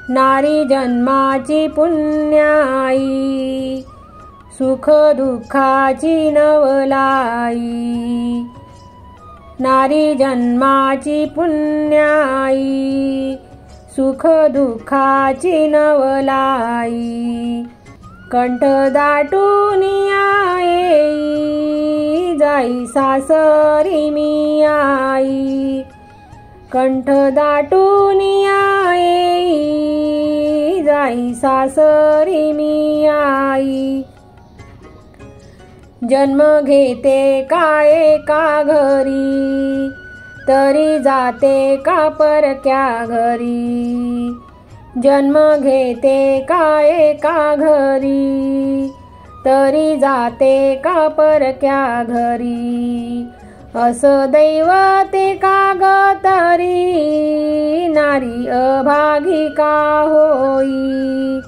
नारी जन्माची पुण्याई, सुख दुःखाची नवलाई। नारी जन्माची पुण्याई, सुख दुःखाची नवलाई। कंठ दाटून येई, जाई सासरी मी आई। कंठ दाटून येई, जाई सासरी मी आई। जन्म घेते का एका घरी, तरी जाते का परक्या घरी। जन्म घेते का एका घरी, तरी जाते का परक्या घरी। असं दैवते का ग तरी, नारी अभागी का होई।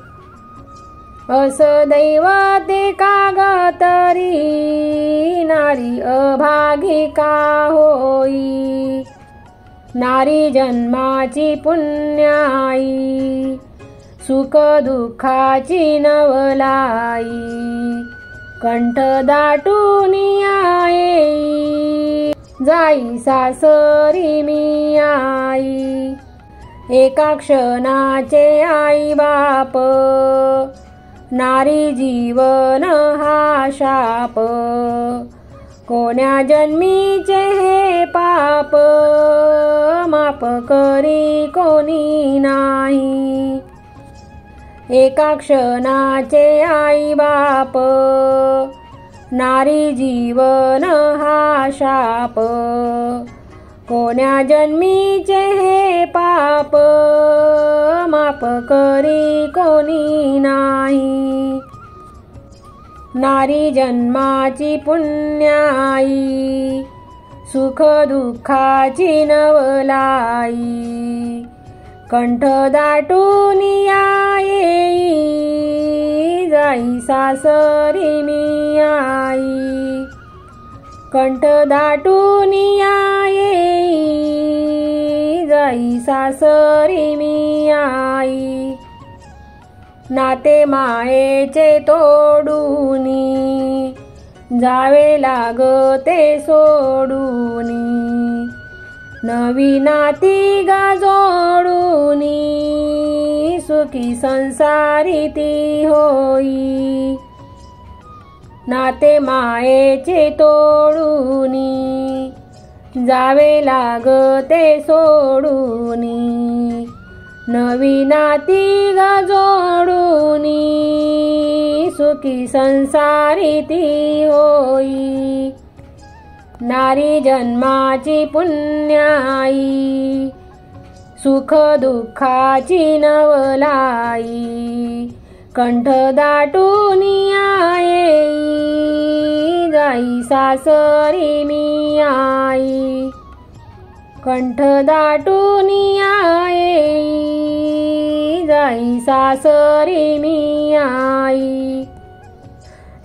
असं दैवते का ग तरी, नारी अभागी का होई। नारी जन्माची पुण्याई, सुख दुःखाची नवलाई। कंठ दाटून येई, जाई सासरी मी आई। एका क्षणाचे आई बाप, नारी जीवन हा शाप। कोण्या जन्मीचे हे पाप, माप करी कोणी नाही। एका क्षणाचे आई बाप, नारी जीवन हा शाप। कोण्या जन्मीचे हे पाप, माप करी कोणी नाही। नारी जन्माची पुण्याई, सुख दुःखाची नवलाई। कंठ दाटून येई, जाई सासरी मी आई। कंठ दाटून येई, जाई सासरी मी आई। नाते मायेचे तोडूनी, जावे लागते सोडूनी। नवी नाती गा जोडूनी, सुखी संसारी ती होई। नाते मायेचे तोडूनी, जावे लागते सोडूनी। नवी नाती गा जोडूनी, सुखी संसारी ती होई। नारी जन्माची पुण्याई, सुख दुःखाची नवलाई। कंठ दाटून येई, जाई सासरी मी आई। कंठ दाटून येई, जाई सासरी मी आई।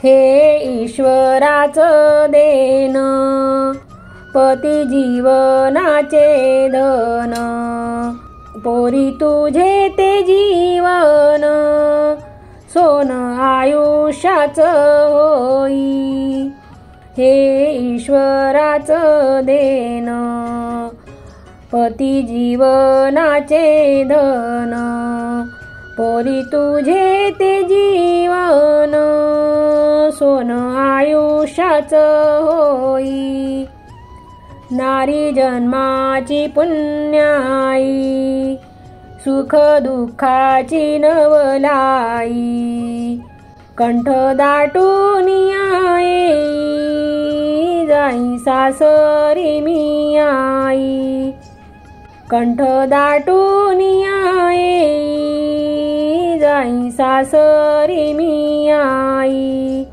हे ईश्वराचं देन, पती जीवनाचे धन। पोरी तुझे ते जीवन, सोन आयुष्याचं होई। हे ईश्वराचं देन, पती जीवनाचे धन। पोरी तुझे ते जीवन, सोन आयुष्याचं होई। नारी जन्माची पुण्याई, सुख दुःखाची नवलाई। कंठ दाटून येई, जाई सासरी मी आई। कंठ दाटून येई, जाई सासरी मी आई।